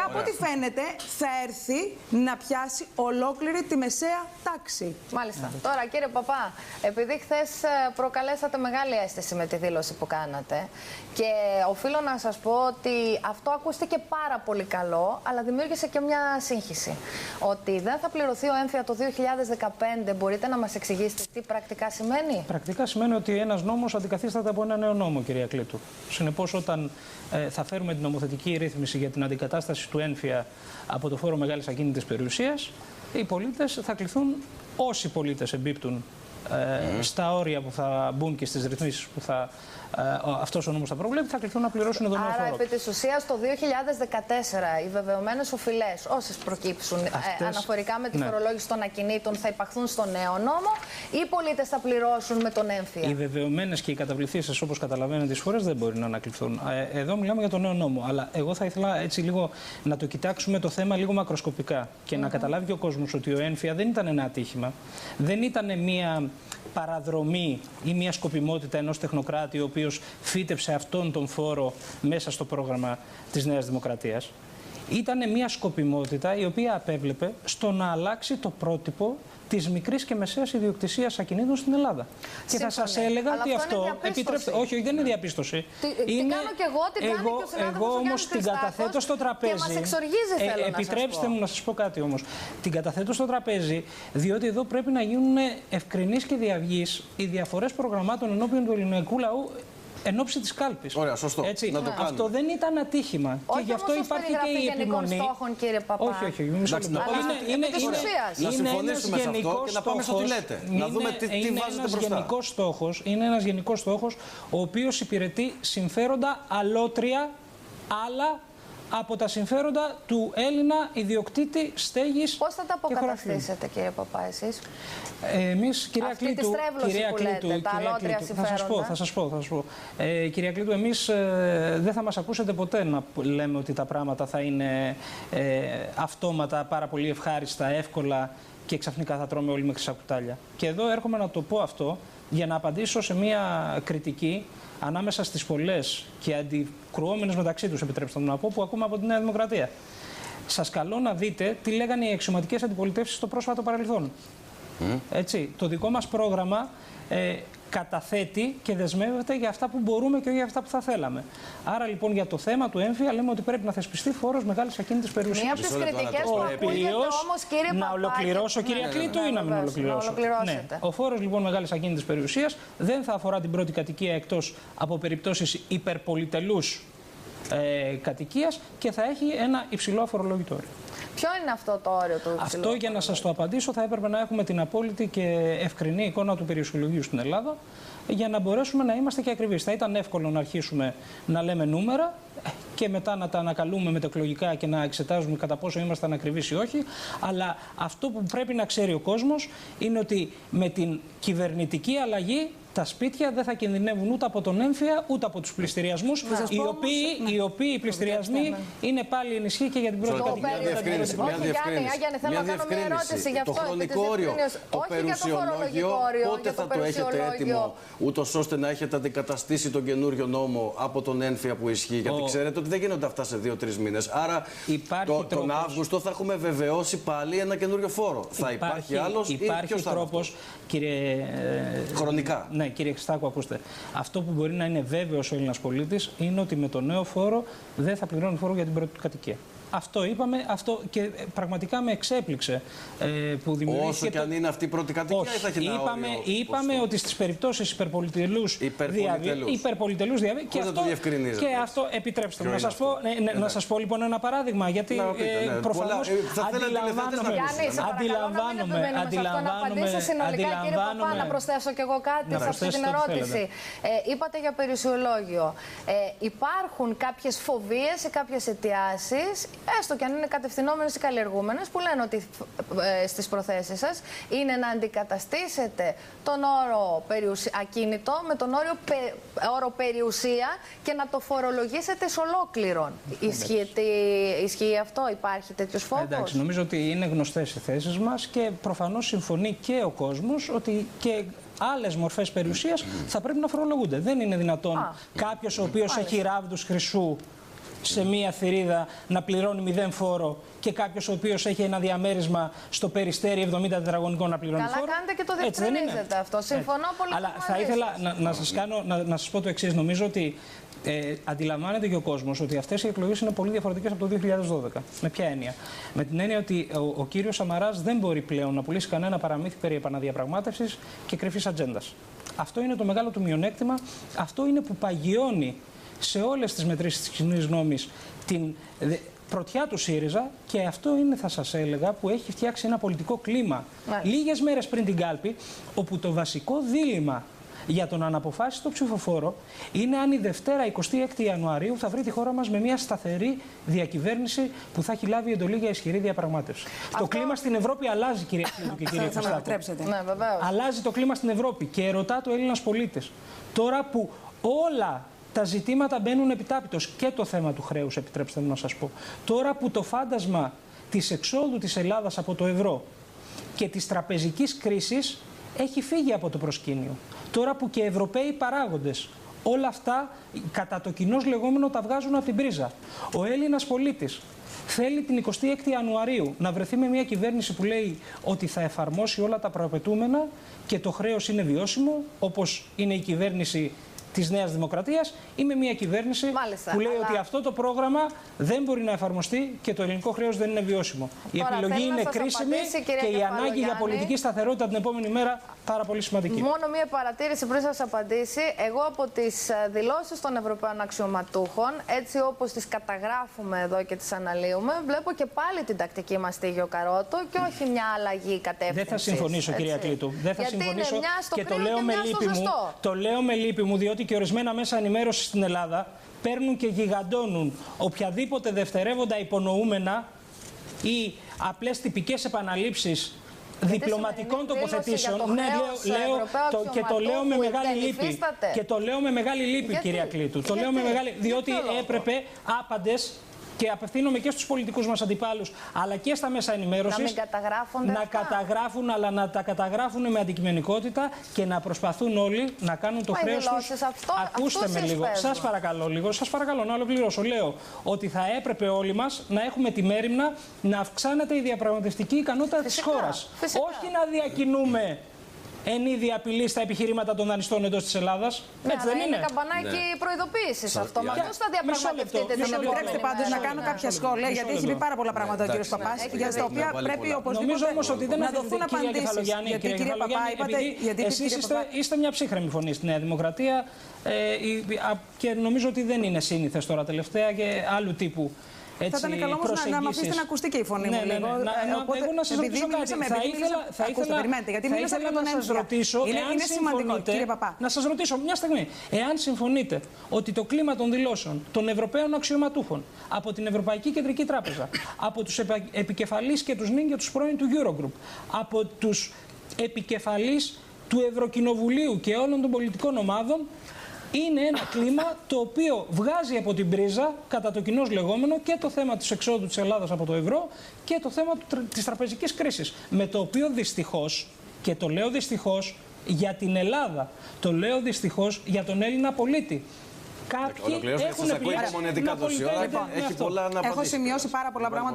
Από ό,τι φαίνεται θα έρθει να πιάσει ολόκληρη τη μεσαία τάξη. Μάλιστα. Τώρα, κύριε Παπά, επειδή χθες προκαλέσατε μεγάλη αίσθηση με τη δήλωση που κάνατε και οφείλω να σας πω ότι αυτό ακούστηκε πάρα πολύ καλό, αλλά δημιούργησε και μια σύγχυση. Ότι δεν θα πληρωθεί ο έμφυα το 2015, μπορείτε να μας εξηγήσετε τι πρακτικά σημαίνει? Πρακτικά σημαίνει ότι ένας νόμος αντικαθίσταται από ένα νέο νόμο, κυρία Κλήτου. Συνεπώς, όταν θα φέρουμε την νομοθετική ρύθμιση για την αντικατάσταση του έμφυα από το φόρο μεγάλης ακίνητης περιουσίας, οι πολίτες θα κληθούν, όσοι πολίτες εμπίπτουν στα όρια που θα μπουν και στις ρυθμίσεις που αυτός ο νόμος θα προβλέπει, θα κληθούν να πληρώσουν τον νέο φόρο. Άρα, επί της ουσίας, το 2014 οι βεβαιωμένες οφειλές, όσες προκύψουν αναφορικά με τη φορολόγηση των ακινήτων, θα υπαχθούν στο νέο νόμο ή οι πολίτες θα πληρώσουν με τον έμφυα? Οι βεβαιωμένες και οι καταβληθήσεις, όπως καταλαβαίνετε, τις φορές δεν μπορεί να ανακληθούν. Εδώ μιλάμε για τον νέο νόμο. Αλλά εγώ θα ήθελα έτσι λίγο να το κοιτάξουμε το θέμα λίγο μακροσκοπικά και να καταλάβει και ο κόσμος ότι ο έμφυα δεν ήταν ένα ατύχημα. Δεν ήταν μία παραδρομή ή μια σκοπιμότητα ενός τεχνοκράτη ο οποίος φύτεψε αυτόν τον φόρο μέσα στο πρόγραμμα της Νέας Δημοκρατίας. Ήταν μια σκοπιμότητα η οποία απέβλεπε στο να αλλάξει το πρότυπο της μικρής και μεσαίας ιδιοκτησίας ακινήτων στην Ελλάδα. Και θα σας έλεγα ότι αυτό. Επιτρέψτε. Όχι, δεν είναι διαπίστωση. Την κάνω κι εγώ, την κάνει και ο συνάδελφος. Εγώ όμως την καταθέτω στο τραπέζι. Και μας εξοργίζει, θέλω να σας πω. Επιτρέψτε μου να σας πω κάτι όμως. Την καταθέτω στο τραπέζι, διότι εδώ πρέπει να γίνουν ευκρινείς και διαυγείς οι διαφορές προγραμμάτων ενώπιον του ελληνικού λαού εν ώψη της κάλπης. Ωραία, σωστό. Έτσι, να το κάνουμε. Αυτό δεν ήταν ατύχημα. Όχι, και γι' αυτό υπάρχει και η επιμονή. Στόχων, κύριε Παπά. Όχι. Μισό λεπτό. Να συμφωνήσουμε σε αυτό και να πάμε στο τι λέτε. Να δούμε τι βάζετε μπροστά. Είναι ένας γενικός στόχος, ο οποίος υπηρετεί συμφέροντα αλότρια, άλλα από τα συμφέροντα του Έλληνα ιδιοκτήτη στέγης. Πώς θα τα αποκαταστήσετε, κύριε Παπά, εσείς? Εμείς, κυρία Αυτή Κλήτου, τη στρέβλωση που λέτε, τα αλότρια συμφέροντα. θα σας πω. Κυρία Κλήτου, εμείς δεν θα μας ακούσετε ποτέ να λέμε ότι τα πράγματα θα είναι αυτόματα, πάρα πολύ ευχάριστα, εύκολα και ξαφνικά θα τρώμε όλοι με χρυσά κουτάλια. Και εδώ έρχομαι να το πω αυτό για να απαντήσω σε μια κριτική ανάμεσα στις πολλές και αντικρουόμενες μεταξύ τους, επιτρέψτε μου να πω, που ακούμε από τη Νέα Δημοκρατία. Σας καλώ να δείτε τι λέγανε οι αξιωματικές αντιπολιτεύσεις στο πρόσφατο παρελθόν. Έτσι, το δικό μας πρόγραμμα καταθέτει και δεσμεύεται για αυτά που μπορούμε και όχι για αυτά που θα θέλαμε. Άρα λοιπόν για το θέμα του έμφυα λέμε ότι πρέπει να θεσπιστεί φόρος μεγάλης ακίνητης περιουσίας. Μία από τις κριτικές που ακούγεται όμως, κύριε Παπά... Να ολοκληρώσω, κυρία Κλήτου, ή να μην ολοκληρώσω? Ναι. Ο φόρος λοιπόν μεγάλης ακίνητης περιουσίας δεν θα αφορά την πρώτη κατοικία εκτός από περιπτώσεις υπερπολιτελούς κατοικίας και θα έχει ένα υψηλό φορολογικό όριο. Ποιο είναι αυτό το όριο του υψηλού? Αυτό, για να σας το απαντήσω, θα έπρεπε να έχουμε την απόλυτη και ευκρινή εικόνα του περιουσιολογίου στην Ελλάδα για να μπορέσουμε να είμαστε και ακριβείς. Θα ήταν εύκολο να αρχίσουμε να λέμε νούμερα και μετά να τα ανακαλούμε μετακλογικά και να εξετάζουμε κατά πόσο είμαστε ανακριβείς ή όχι. Αλλά αυτό που πρέπει να ξέρει ο κόσμος είναι ότι με την κυβερνητική αλλαγή τα σπίτια δεν θα κινδυνεύουν ούτε από τον έμφυα ούτε από τους πληστηριασμούς, οι οποίοι πληστηριασμοί είναι πάλι ενισχύει και για την πρώτη κατοικία. Γιάννη, θέλω να κάνω μια ερώτηση γι' αυτό. Το χρονικό όριο, το περιουσιολόγιο, πότε θα το έχετε έτοιμο, ούτως ώστε να έχετε αντικαταστήσει τον καινούριο νόμο από τον έμφυα που ισχύει? Γιατί ξέρετε ότι δεν γίνονται αυτά σε 2-3 μήνες. Άρα τον Αύγουστο θα έχουμε βεβαιώσει πάλι ένα καινούριο φόρο. Θα υπάρχει άλλος ή ποιος θα είναι αυτός? Χρονικά. Ναι, κύριε Χριστάκου, ακούστε. Αυτό που μπορεί να είναι βέβαιος ο Έλληνας πολίτης είναι ότι με το νέο φόρο δεν θα πληρώνει φόρο για την πρώτη κατοικία. Αυτό είπαμε, αυτό και πραγματικά με εξέπληξε που δημιουργήθηκε. Όσο και αν είναι αυτή η πρώτη κατοικία, ή θα έχει ένα όριο? Είπαμε ότι στις περιπτώσεις υπερπολιτελούς διαβίωσης. Και αυτό, και αυτό επιτρέψτε μου να σας πω λοιπόν ένα παράδειγμα. Γιατί προφανώς αντιλαμβάνομαι. Να προσθέσω κι εγώ κάτι σε αυτή την ερώτηση. Είπατε για περιουσιολόγιο. Υπάρχουν κάποιες φοβίες ή κάποιες αιτιάσεις, έστω και αν είναι κατευθυνόμενες ή καλλιεργούμενες, που λένε ότι στις προθέσεις σας είναι να αντικαταστήσετε τον όρο ακίνητο με τον όρο περιουσία και να το φορολογήσετε σε ολόκληρον. Ισχύει αυτό? Υπάρχει τέτοιος φόβος? Εντάξει, νομίζω ότι είναι γνωστές οι θέσεις μας και προφανώς συμφωνεί και ο κόσμος ότι και άλλες μορφές περιουσίας θα πρέπει να φορολογούνται. Δεν είναι δυνατόν κάποιος ο οποίος έχει ράβδους χρυσού σε μία θηρίδα να πληρώνει 0 φόρο και κάποιος ο οποίος έχει ένα διαμέρισμα στο Περιστέρι 70 τετραγωνικών να πληρώνει φόρο. Καλά κάνετε και το διευκρινίζετε αυτό. Συμφωνώ πολύ. Αλλά θα ήθελα να σας πω το εξής. Νομίζω ότι αντιλαμβάνεται και ο κόσμος ότι αυτές οι εκλογές είναι πολύ διαφορετικές από το 2012. Με ποια έννοια? Με την έννοια ότι ο κύριος Σαμαράς δεν μπορεί πλέον να πουλήσει κανένα παραμύθι περί επαναδιαπραγμάτευσης και κρυφής ατζέντας. Αυτό είναι το μεγάλο του μειονέκτημα. Αυτό είναι που παγιώνει σε όλες τις μετρήσεις της κοινής γνώμης την πρωτιά του ΣΥΡΙΖΑ, και αυτό είναι, θα σας έλεγα, που έχει φτιάξει ένα πολιτικό κλίμα λίγες μέρες πριν την κάλπη, όπου το βασικό δίλημμα για τον αναποφάσιστο ψηφοφόρο είναι αν η Δευτέρα 26 Ιανουαρίου θα βρει τη χώρα μας με μια σταθερή διακυβέρνηση που θα έχει λάβει εντολή για ισχυρή διαπραγμάτευση. Το κλίμα στην Ευρώπη αλλάζει, κυρία Κλήτου και κύριε Χριστάκο. Αλλάζει το κλίμα στην Ευρώπη και ερωτά το Έλληνας πολίτης. Τώρα που όλα τα ζητήματα μπαίνουν επιτάπητος, και το θέμα του χρέους, επιτρέψτε μου να σας πω. Τώρα που το φάντασμα της εξόδου της Ελλάδας από το ευρώ και της τραπεζικής κρίσης έχει φύγει από το προσκήνιο. Τώρα που και Ευρωπαίοι παράγοντες όλα αυτά κατά το κοινώς λεγόμενο τα βγάζουν από την πρίζα. Ο Έλληνας πολίτης θέλει την 26η Ιανουαρίου να βρεθεί με μια κυβέρνηση που λέει ότι θα εφαρμόσει όλα τα προαπαιτούμενα και το χρέος είναι βιώσιμο, όπως είναι η κυβέρνηση της Νέας Δημοκρατίας, ή με μια κυβέρνηση που λέει ότι αυτό το πρόγραμμα δεν μπορεί να εφαρμοστεί και το ελληνικό χρέος δεν είναι βιώσιμο. Η επιλογή είναι κρίσιμη και η ανάγκη για πολιτική σταθερότητα την επόμενη μέρα πάρα πολύ σημαντική. Μόνο μία παρατήρηση πριν σας απαντήσει. Εγώ από τις δηλώσεις των Ευρωπαίων αξιωματούχων, έτσι όπως τις καταγράφουμε εδώ και τις αναλύουμε, βλέπω και πάλι την τακτική μαστίγιο καρότο και όχι μια αλλαγή κατεύθυνση. Δεν θα συμφωνήσω, κυρία Κλήτου. Δεν θα συμφωνήσω και το λέω με λύπη μου. Το λέω με λύπη μου, διότι και ορισμένα μέσα ενημέρωση στην Ελλάδα παίρνουν και γιγαντώνουν οποιαδήποτε δευτερεύοντα υπονοούμενα ή απλές τυπικές επαναλήψεις διπλωματικών τοποθετήσεων. Ναι, λέω και το λέω με μεγάλη λύπη. Και το λέω με μεγάλη λύπη, κυρία Κλήτου. Το λέω με μεγάλη, διότι έπρεπε άπαντες, και απευθύνομαι και στους πολιτικούς μας αντιπάλους, αλλά και στα μέσα ενημέρωσης, να καταγράφουν, αλλά να τα καταγράφουν με αντικειμενικότητα και να προσπαθούν όλοι να κάνουν το χρέος τους. Ακούστε με λίγο. Σας παρακαλώ λίγο. Σας παρακαλώ να ολοκληρώσω. Λέω ότι θα έπρεπε όλοι μας να έχουμε τη μέριμνα να αυξάνεται η διαπραγματευτική ικανότητα της χώρας. Όχι να διακινούμε εν είδη απειλή στα επιχειρήματα των δανειστών εντός της Ελλάδας. Έτσι δεν είναι? Είναι καμπανάκι προειδοποίησης αυτό. Μα πώς θα διαπραγματευτείτε? Θα με επιτρέψετε πάντως να κάνω κάποια σχόλια, γιατί έχει πει πάρα πολλά πράγματα ο κ. Παπάς, για τα οποία πρέπει οπωσδήποτε να δοθούν απαντήσεις. Γιατί κύριε Παπά, είπατε. Εσείς είστε μια ψύχρεμη φωνή στη Νέα Δημοκρατία και νομίζω ότι δεν είναι σύνηθες τώρα τελευταία και άλλου τύπου. Θα ήταν καλό όμως να με αφήσετε να ακουστεί και η φωνή μου λίγο. Εγώ να σας ρωτήσω κάτι. Θα ήθελα να σας ρωτήσω, εάν συμφωνείτε, να σας ρωτήσω μια στιγμή, εάν συμφωνείτε ότι το κλίμα των δηλώσεων των Ευρωπαίων αξιωματούχων από την Ευρωπαϊκή Κεντρική Τράπεζα, από τους επικεφαλείς και τους νυν και τους πρώην του Eurogroup, από τους επικεφαλείς του Ευρωκοινοβουλίου και όλων των πολιτικών ομάδων, είναι ένα κλίμα το οποίο βγάζει από την πρίζα, κατά το κοινώς λεγόμενο, και το θέμα της εξόδου της Ελλάδας από το ευρώ και το θέμα της τραπεζικής κρίσης. Με το οποίο δυστυχώς, και το λέω δυστυχώς για την Ελλάδα, το λέω δυστυχώς για τον Έλληνα πολίτη, κάποιοι έχουν επιλέξει να έχω σημειώσει πάρα πολλά πράγματα.